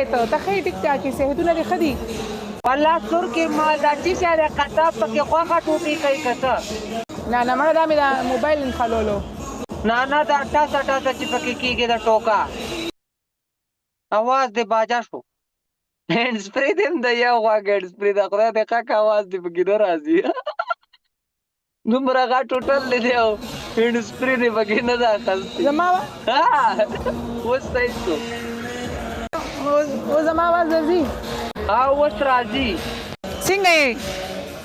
څنګه ته ښه ټیک ټاک صحتونه دې ښه دي والله سور کې مال دا چې سره قطاب پکې خوخه ټوټي کوي کته نه نه مړه دا مې دا موبایل انخلولو نه نه دا ټاسه ټاسه چې پکې کېږي دا ټوکا आवाज دې باجا شو هند سپری دې د یو غاګړ سپری دا خدای دې کا आवाज دې پکې نه راځي دومره غا ټوټل لیدو هند سپری دې پکې نه دا خلک زما ها اوس صحیح شو او زما आवाज درځي اوس راځي څنګه یې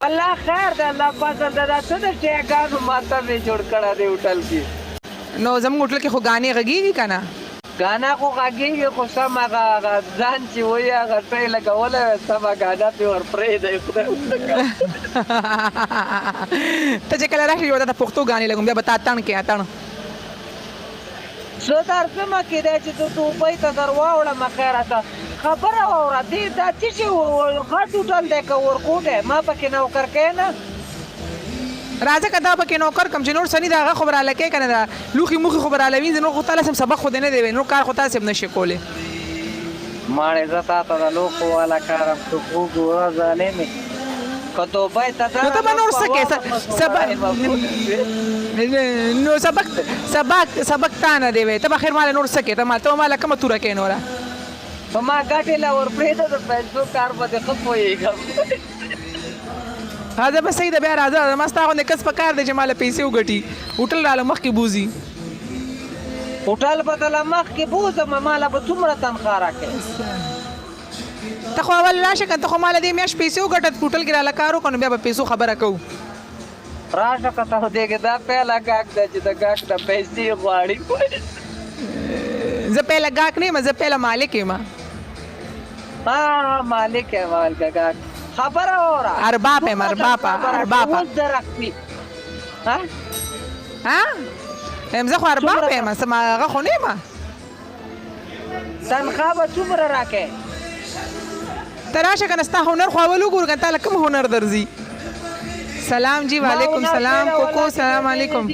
الله خیر ده الله فضل ده دا څه د ټیګانو ماته به جوړ کړه دې هوټل کې نو زموږ هوټل کې خو غانې غږیږي که نه غانا خو غږیږي خو سم هغه ځان چې وایي هغه ته یې لګولی وی سمه غانا پرې ورپرېږدی خدای ته چې کله راشې یو د پښتو غانې لګوم بیا به تا اتڼ کې اتڼ زه درځمه کېدی چې ته دوبۍ ته در واوړم خیره ته خبره واوره دې دا څه شي غټ هوټل دی که ورکوټ دی ما پکې نوکر کوې نه راځه که دا پکې نوکر کم چې نور سني د هغه خو به راله کوې که نه دا لوښي موښي خو به راله وینځي نور خو تاله سم سبق خو دې نه دی وی نور کار خو تاسې هم نه شي کولی ماړې زه تا ته د لوښو والا کارم ته وګوره ځانې مې که دوبۍ ته نو ته به نور څه کوې نو سبق تا نه دی وی ته به خیر ماله نور څه کوې ته ماله کومه توره کوې نوره په ما ګټې لا ورپرېږده د پیسو کار به دې ښه پوهېږم راځه به صحیح ده بیا راځه ما ستا غوندې کس په کار دی چې ماله پیسې وګټي هوټل راله مخکې بوځي هوټل به دله مخکې بوځم ماله به څومره تنخوا راکوې ته خو اول راشه که ته خو ماله دې میاشت پیسې وګټه هوټل کې راله کار وکړو نو بیا به پیسو خبره کوو راشه که ته خو دې دا پهله ګاک ده چې د ګاک نه پیسې غواړي زه پهله ګاک نه یم زه پهله مالک یم مالک یم ګاک خبره واوره ارباب یم اربابه اوس درختي ها زه خو ارباب یم هغه خو نه یم تنخوا به څومره راکې ته راشه که نه ستا هنر خو اول وګورو که تاله کوم هنر درځي سلام جی وعلیکم سلام کوکو سلام علیکم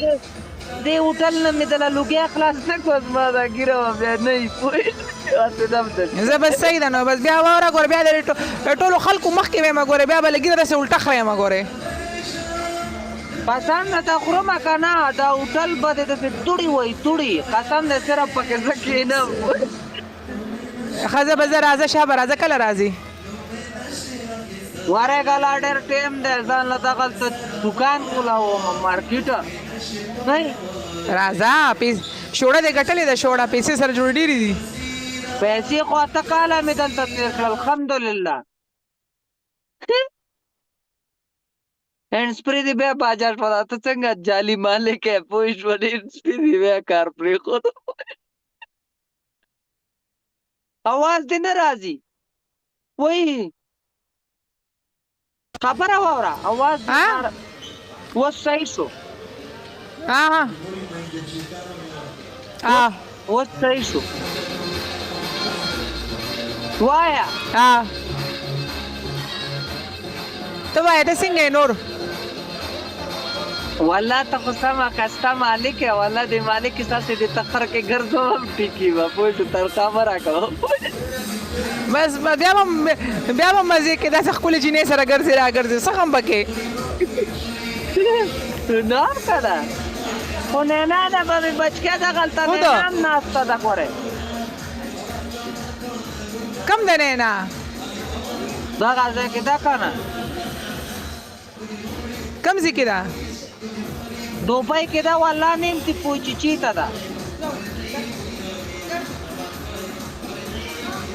دې هوټل نه مې دله لوګیا خلاص نه کړه زما دا ګیره به بیا نه وي پوه زه بس صحیح ده نو بس بیا واوره ګوره بیا د ټولو خلکو مخکې ویم ګوره بیا به له ګیره داسې الټه خریم ګورې قسم نه ته خورمه که نه دا هوټل به دې داسې توړي وایي توړي قسم دې صرف پکې زه کښېنم ښه زه به زه راځه شابه راځه کله راځې ورېږه لا ډېر ټایم دی ځان له دغلته دوکان کولاوم مارکېټه راځه شوړه دې ګټلې ده شوړه پیسې سره جوړې ډېرې دي پیسې خو اته کاله مې دلته تېر کړل الحمدلله هینډسپري دې بیا باجا شوه ته څنګه جالي مالک یې پوه شوه هینډسپري دې بیا کار پرېښود اواز دې نه راځي وایي خبره واوره اواز اوس صحیح شو اوس صحیح شو وایا ته وایه ته څنګه یې نور والله ته خو سمه که ستا مالک یې والله دې مالک یې ستاسې دې تخر کې ګرځوم ټیکي به پوه شو تنخوا به راکوم بس بیا به مزې کې داسې ښکلې جینۍ سره ګرځې راګرځې څه غم پکې نه که ده خو نینا ده به مې بچکۍ دغلته نینا هم ناسته ده ګورې کم ده نینا دغه ځای کې ده که نه کم ځای کې ده دوبۍ کې ده والله نیم تی پوچیچی ته ده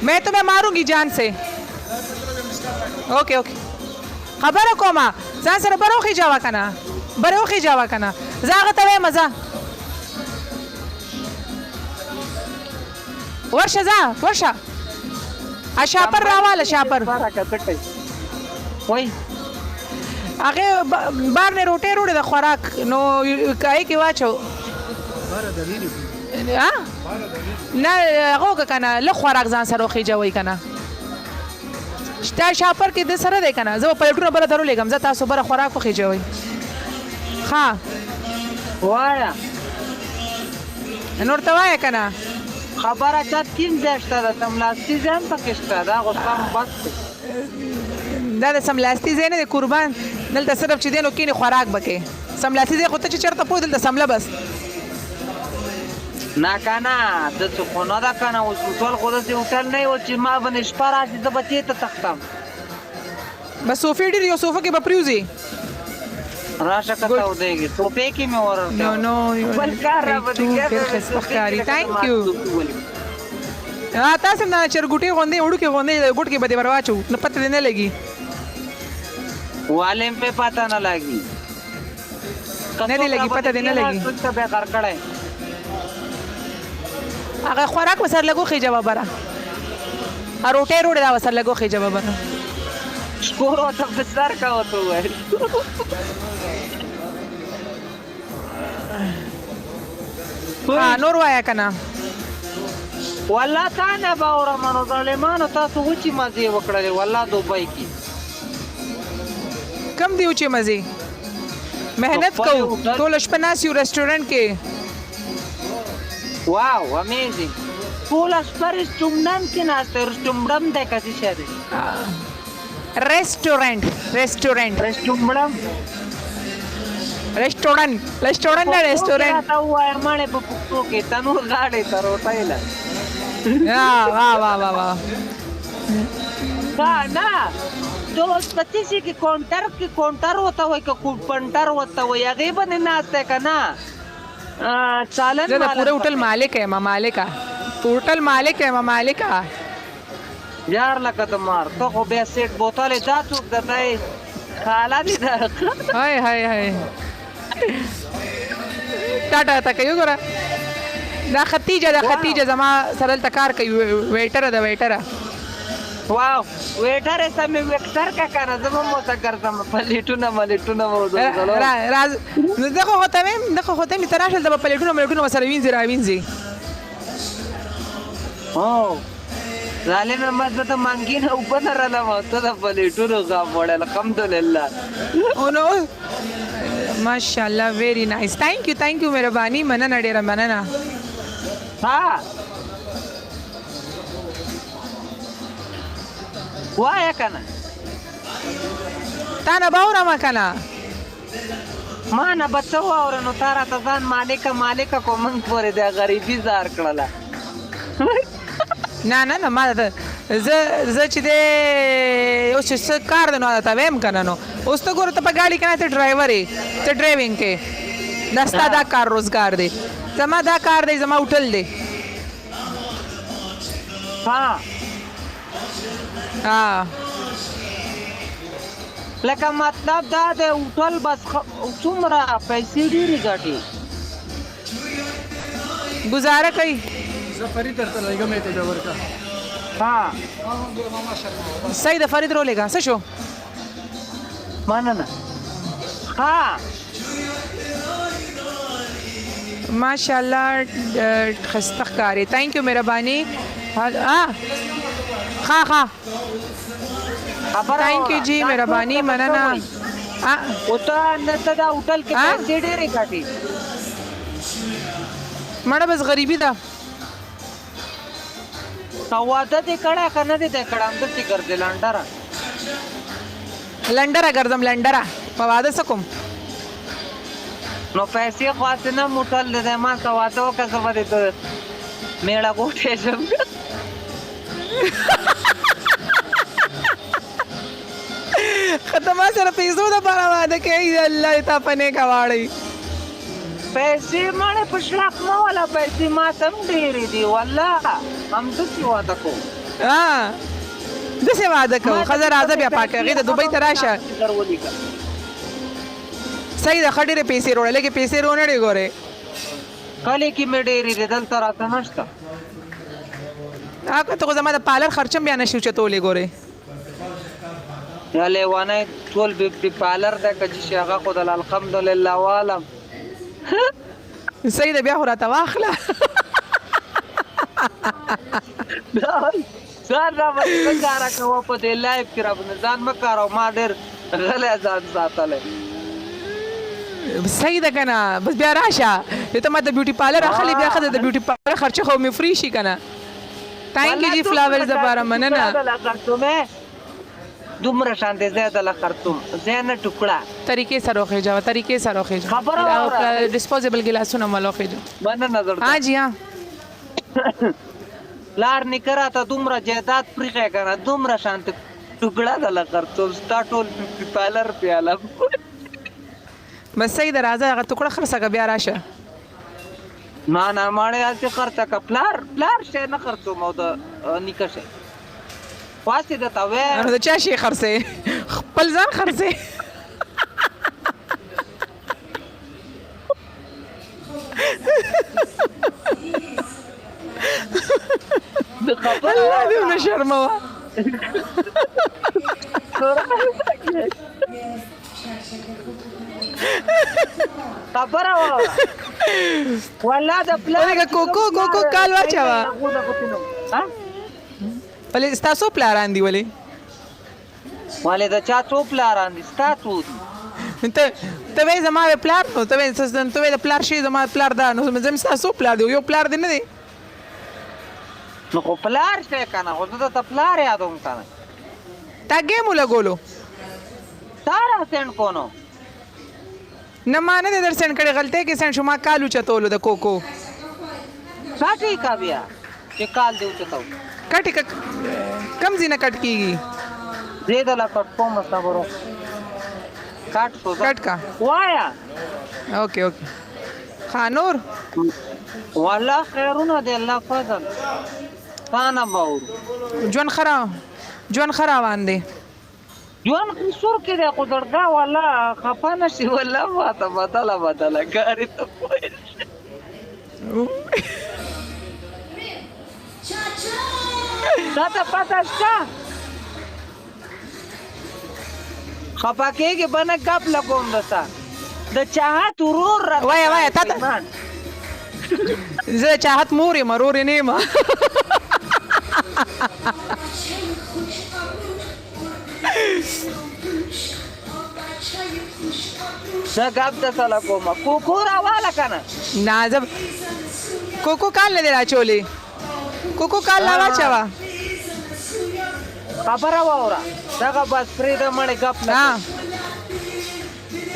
मैं तुम्हें मारूंगी जान से okay okay خبره کومه ځان سره بروخي جاوا کنه بروخي جاوا کنه زاغه ته مزه ورشه شاپر راواله شاپر وای هغه بار نه روټه د خوراک نو کای کې واچو نه هغه کنه له خوراک ځان سره خېجوي کنه شته شاپر کې د سره دی کنه زه پلیټونه بل درو لګم زه تاسو بره خوراک خېجوي ها وایا نور ته وایا کنه خبره چات کیم ځشته ده سملاستی ځم پکې شته دا غوسه بس دا د سملاستی ځای نه دی قربان دلته صرف چې دی نو کینې خوراک به کوې سملاستی ځای خو ته چې چېرته پوه دلته سمله بس نه کنه داسې خو نه ده کنه اوس هوټل خو داسې هوټل نه و چې ما به نې شپه راشي زه به دې ته تښتم بس صوفې ډېر یو صوفه کې به پرېوځې راشه که تودېږي ټوپې کې مې ورته نو بل کار را باندې ډېر ښایسته ښکاري تhank you تاسو هم دا چرګوټې غوندې وړوکې غوندې ګوټ کې به دې ور واچو نه پته دې نه لګي والیم په پته نه لګي نه دې لګي پته دې نه لګي څه به کار کړای هغه خوراک به سر لګو خې جواب را روټې روړې دا سر لګو خې جواب را شکور ورته په سر کا وته وای نور وایا کنه والله تا نه باور منو ظالمانو تاسو وچی مزه وکړلې والله دوبۍ کې کم دی چې مزه مهنت کو ټول شپه ناس یو رېسټورانټ کې واو امیزینګ ټول شپه رېسټورانټ کې ناشته رېسټورانټ ده کسي شه ده رېسټورانټ رېسټورانټ نه رېسټورانټ تا وای مانه په پښتو کې تنور غاړې تر وټایلا واہ نه دوست پتیسی کې کونټر وته وای که کونټر وته وای هغه باندې ناشته کنه چالن زه د پوره هوټل مالک یم مالکا هوټل مالک یم مالکا یار لکه ته مار ته خو بیا سیټ بوتل دا څوک درته خالا دي دا هاي ټاټا تا کوي ګوره دا ختیجه زما سره تکار کوي ویټره واو ویټر سمې ویکټر کا کنه زما مو څه ګرځم پلیټونه مو راز دغه هوته می تراشه د پلیټونه وسره وینځي او ظالم مزه ته مانګین او بنرله مو ته د پلیټونو غا وړل الحمدلله او نو ماشاءالله ویری نایس thank you مهرباني مننه ډیره مننه ها وایا کنه تا نه باور ما کنه ما نه بچو اور نو تارا ته ځان مالک کومن پورې د غریبي زار کړله نه ما ز چې دې اوس څه کار دی نو تا ویم کنه نو اوس ته ګوره ته په ګاډي کې نه ته ډرایور یې ته ډرایوینګ کې دستا دا کار روزګار دی زما دا کار دی زما هوټل دی ها لکه مطلب دا د هوټل بس څومره پیسې ډېرې ګټي گزاره کوي زه فرید درته لګم ته دا ورکا ها صحیح د فرید رو لګا څه شو مننه ها ماشاءالله خسته ښکاري thank you مهرباني thank you जी مهرباني مننه او ته نته دا هوټل کې پیسې ډېرې ګټي مړه بس غریبي ده واده دې کړه کنه دې کړه هم دې ګرځې لنډره ګرځم په واده سکم نو پیسې خاص نه موټل دې ما ته واده وکړه زما دې ته میړه کوټه شم ختمه سره پیسو د پاره واده کوي الله ته پنه کواړي پیسې مړه په شلاک ما ولا پیسې ما سم ډېرې دي والله هم دسي واده کو دسي واده کو خزر راځه بیا پاکه غي د دوبۍ ته راشه صحیح ده خډېرې پیسې وروړلې کې پیسې رونه ډې ګوره کله کې مې ډېرې دلته راته نشته هغه ته زما د پالر خرچم بیا نشو چتولې ګوره یا لیوانه ټول بیوټي پارلر ده که چې هغه خو د الحمدلله والم صحیح ده بیا خو راته واخله ځان را باندې کاره کوه په دې لایف کې را باندې ځان مه کاروه ما ډېر غلی ځان ساتلی صحیح ده که نه بس بیا راشه ته ما د بیوټي پارلر اخلي بیا خدای د بیوټي پارلر خرچه خو مې فری شي کنه ثانک یو جی فلاورز لپاره مننه دومره شان دې زیاده لا خرطوم زینه ټوکړه طریقې سره وخېجا طریقې سره وخېجا خبره واوره. ډیسپوزیبل ګلاسونه مال وخېجا مننه درته ها جی ها لار نکره ته دومره جیدات پرېښی که نه دومره شانته ټوکړه ده له خرطوم ستا ټول پالر پیاله بس صحیح ده راځه هغه ټوکړه خرڅه که بیا راشه نه نه ماړې هسې خرڅه که پلار شی نه خرڅوم او د نیکه شی واسې درته نو د چا شي خرڅې خپل ځان خرڅې الله دې ونه شرموه خبره واوره والله د پلار ولکه کوکو کال واچوه ولې ستاسو پلاران دي ولې ولې د چا څو پلاران دي ستا څو دي ته وایې زما پلار نو ته وایې د پلار شي زما پلار دا نو زم ستاسو پلار دی یو پلار دی نه دی نو خو پلار شی که نه خو زه درته پلار یادوم که نه تا ګیم ولګولو تا را سینډ کو نو نه ما نه دی در سینډ کړی غلطۍ کې سینډ شو ما کال اوچتولو د کوکو څه ټیکه بیا چې کال دې اوچتو کټ کم ځینه کټ کېږي زه دله کټ کوم صبرو کټ شو کټ کا وایا اوکې ښه نور والله خیرونه دی الله فضل تا نه به اورو ژوند ښه روان دی ژوند سور کې دی خو درګاه والله خفه نه شي والله ماته بدله ګارې ته پوه تا ته پته شته خفه کېږي به نه ګپ لګوم درته د چاهت ورور راته وایه تا ته زه د چاهت مور یم رور یې نه یم زه ګپ درته لګوم کوکو راواله که نه نه زه کوکو کال نه دی راچولی کوکو کال نه واچوه خبره واوره دغه بس پرېږده مړې ګپ نه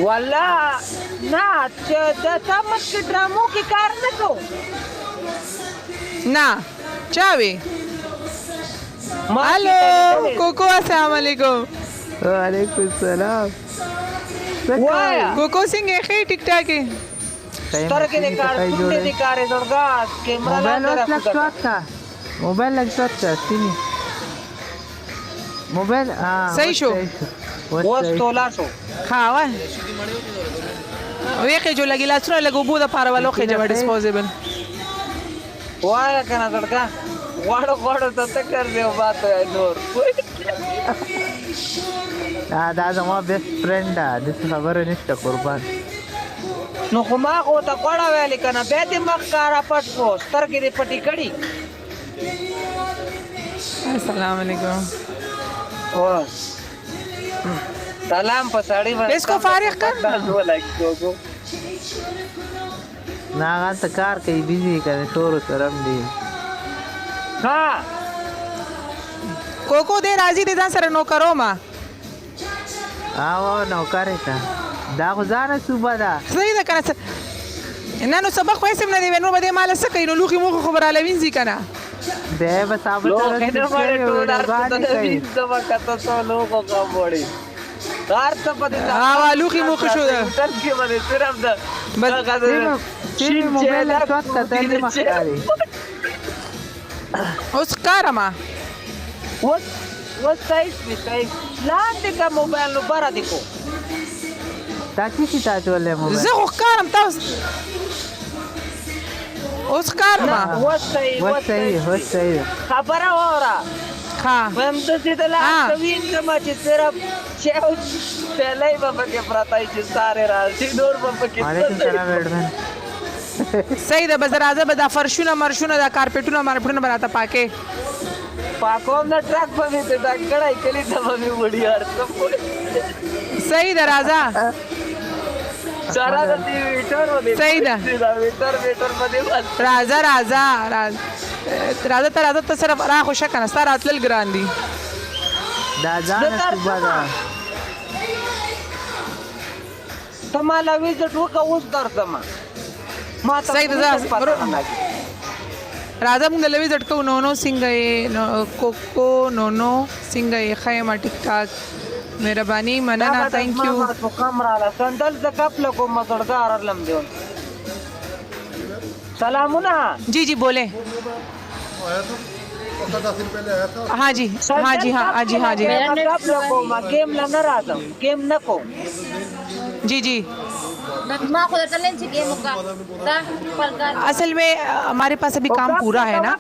والله نه چې د تا مخکې ډرامو کې کار نه کوو نه چا وی هلو کوکو السلام علیکم وعلیکم السلام وایا کوکو څنګه یې ښې ټیک ټاک یې سترګې دې کار ټونډې دې کارې درګه کیمرا لاندې راکوټه موبایل لږ شوت کا سپینې موبایل صحیح شو اوس تولا شو ښه وای ویې خېجو لږې لاسونه لږ اوبو دپاره ولو خېجوه ډسپوزیبل وایا که نه درګه غواړو ته ته کر دی او بات نور دا زما بیسټ فرینډ ده داسې خبره نشته قربان نو خو ما خو ته غوړه ویلې که نه بیا دې مخ کاره پټ کړو سترګې دې پټې کړي السلام علیکم سلام په سړی اسکو فارغ کر نه هغه ته کار کوي بیزي کنه شور سره هم دی ها کوکو دې راځي دې ځان سره نوکرو ما نوکر ته دا خو ځانه صوبه ده صحیح ده که نه نه نو سبق خو هېڅ هم نه دی وی نور به دې ماله څه کوي نو لوښي موښي خو به راله وینځي که نه دی به ثابت لوښي موښي شو ده موبایل شوت کتل دې مخکاري اوس ښکارمه اوس صحیح لاندې کا موبایل نو بره دې کو تا چی تا چولې موبایل زه خو ښکارم تاسو اوس ښکارمه اوس صحیح خبره واوره ښه ویم داسې د لاس وینځم چې صرف چاو پیالی به پکې پرته وي چې سارې راشي نور به پکې وعلیکم السلام ایډمن صحیح ده به زه راځه به دا فرشونه مرشونه دا کارپېټونه مارپېټونه به راته پاکې پاکوم د ټرک به مې ته ډک کړی کلي ته به مې وړي هر څه صحیح ده راځه سره د دې ویټر ودی صحیح ده. ویټر باندې بس راځه ته صرف را خوشه کنه ستا راتلل ګران دي دا ځان صوبه ده ته مالا ویزټ وکړه اوس درځم ما ته صحیح ده راځه موږ د لوي زټکو نو څنګه کوکو نو څنګه خیمه ټیک ټاک مهرباني مننه تhank you تو کمراله سندل د کپ لګو مزړدار لم دیون سلامونه जी जी बोले हाँ जी कप लॻो मां गेम न रहा गेम न को जी जी ما خود चलें से गेम का असल में हमारे पास अभी काम पूरा है ना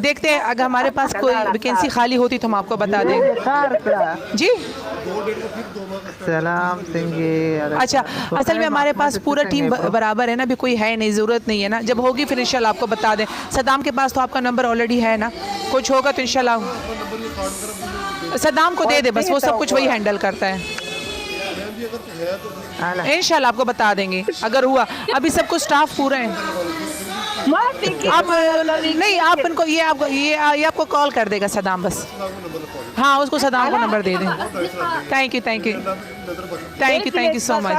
देखते हैं अगर हमारे पास कोई वैकेंसी खाली होती तो हम आपको बता देंगे जी सलाम सिंगे अच्छा असल में हमारे पास पूरा टीम बराबर है ना अभी कोई है नहीं ज़रूरत नहीं है ना जब होगी फिर इंशाल्लाह आपको बता दें सदाम के पास तो आपका नंबर ऑलरेडी है ना कुछ होगा तो इंशाल्लाह सदाम को दे दे बस वो सब कुछ वही हैंडल करता है इंशाल्लाह आपको बता देंगे अगर हुआ अभी सब कुछ स्टाफ पूरा है आप नहीं आप इनको ये आपको कॉल कर देगा सदाम बस हाँ उसको सदाम को नंबर दे दें थैंक यू सो मच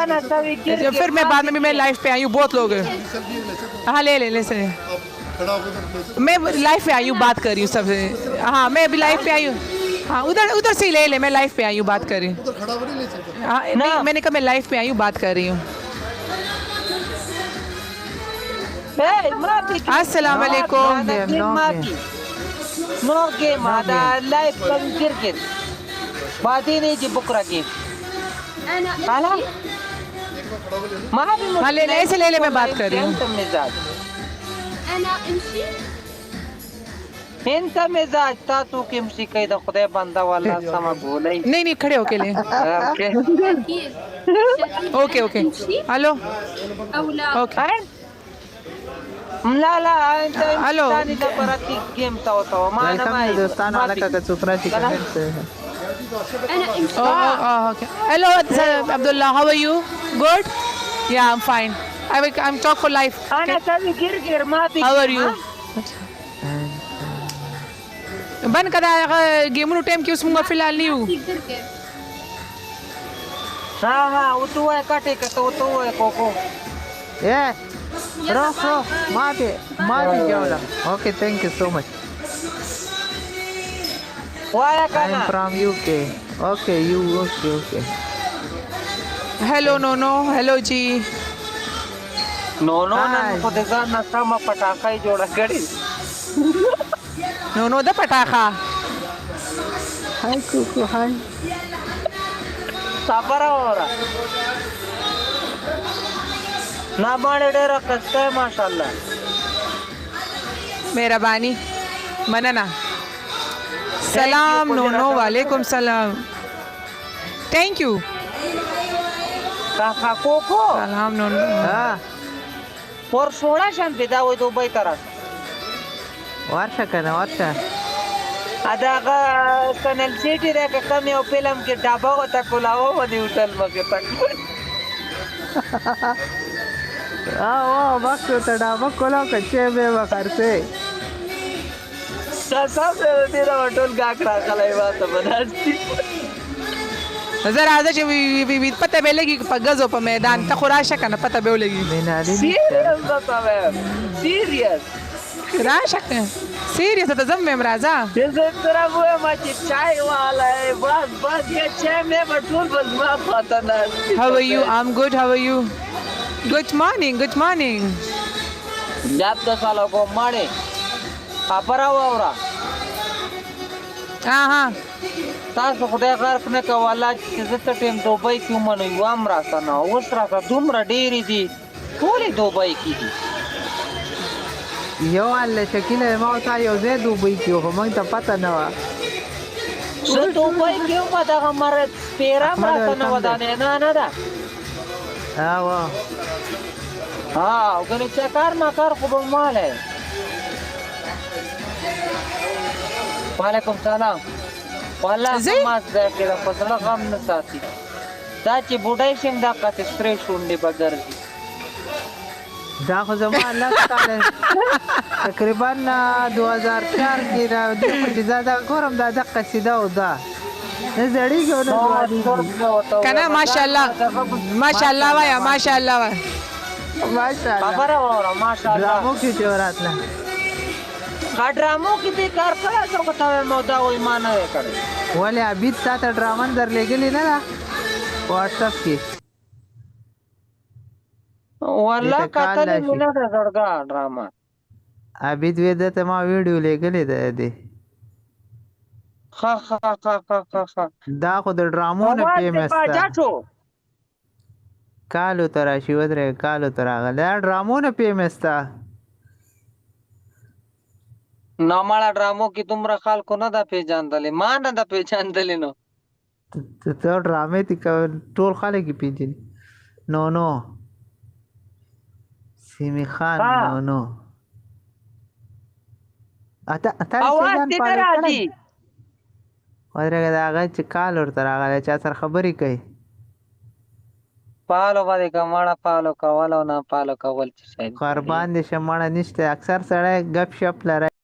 फिर मैं बाद में भी मैं लाइव पे आई हूँ बहुत लोग हाँ ले सर मैं लाइव पे आई हूँ बात कर रही हूँ सबसे हाँ मैं अभी लाइव पे आई हूँ हाँ उधर से ही ले मैं लाइव पे आई हूँ बात कर रही हूँ हाँ नहीं मैंने कहा मैं लाइव पे आई हूँ बात कर रही हूँ अस्सलाम वालेकुम नो गेम هذا لايف كركت بعدين يجي بكره جيم انا ما في हाँ ले मैं बात कर रही हूँ انا امشي انت مزاج تاسو کوم شي کوي د خدای بنده والله سم بولای नहीं खड़े होके ले اكيد ओके हेलो او لا ओके لا انت الو ثاني د براتي گیم تاو ما نه वेलकम ما दोस्तान वाला का चुकरा सी कमेंट से انا امشي okay hello Abdullah how are you good yeah I'm fine I'm talk for life انا تاني गिर ما في how are you बंद करा गेमनो टाइम क्यों सुनूंगा फिलहाल नहीं हूँ تقدر كيف हाँ वो तो है काटे का तो है कोको ए रोक माफी जोला okay thank you so much वाया आई एम काना from UK okay you okay hello no hello जी नो नन को देगा ना सम पटाखा ही जोड़ा करी नो द पटाखा हाय कुकू हाय साबरा हो रहा ना बाणे डेरा कस्ता है माशाल्लाह मेहरबानी मनना सलाम नो वालेकुम सलाम थैंक यू काका कोको सलाम नो हां por सोळा शान पेदा होय दुबई तरफ वर्षा kana वर्षा अदागा कनल सिटी रे का कमी ओ फिल्म के डाबा होता कोलाओ वदी होटल में के तक वाह वक्त तड़ा बकोला कच्चे में वखरसे सब तेरा होटल गाकड़ा कलाई बात बनाती जरा आजा पता बेलेगी गजो पर मैदान त खुराशा kana पता बेलेगी मीनाली सीरियस बता मैं सीरियस खुराशा सीरियस तो जम में राजा जैसे तेरा वो मची चाय वाला है बस ये चाय में बटूल बस मैं पता ना how are you I'm good how are you good morning जाप तो सालों को मारे अपरा वावरा हाँ تاسو خدای غرق نه کوله چې زه ته ټیم دوبۍ کې ومنو یوام راسه نه اوس راته دومره ډېرې دي ټولې دوبۍ کې دي یو الله شکیله ما تا یو ځای دوبۍ کې خو موږ ته پته نه وه زه دوبۍ کې وم دغه مره پیره هم راته نه وه دا نه ده او کنه چې کار ناکار خو به مالی وعلیکم سلام والله سماس ده کې د فضله غم نه ساتي دا چې بوډۍ شم دا قصې سپری شونډې به ګرځي دا خو زما لږ کاله تقریبا 2004 کې دا چې دا ګورم دا د قصیده او دا نه زړیږي او نه ځوانیږي کنه ماشاءالله ماشاءالله وایا ماشاءالله وایا ماشاءالله خبره وره ماشاءالله ډرامو کې چې وراتله ډرامو کې دې کار کړه څه کوته مو دا وای ما نه کړی ولې عبید تا ته ډرامه درلېږلې نه ده واتساپ کې والله دې ته کال کتل راشي. مینه ده زړګه ډراما عبید وې ده ته ما ویډیو لېږلې ده دې ها ها ها ها ها دا خو د ډرامو نه اواز دې فیمس باجا ده شو کالو ته راشي ودرې کالو ته راغلی دا ډرامو نه فیمس ده نامړه ډرامو کې تمره خلکو نه ده پیژاندلې ما نه ده پیژاندلې نو ته ډرامې دي ټول خلک یې پېژني نو سیمي خان ها. نو اواز دې نه راځي ودرېږه د هغه چې کال ورته راغلی چا سره خبرې کوي پالو باندې کماړه پالو کول او نه پالو کول چې شي قربان دې شه مړه نشته اکثر سړی ګپ شپ لره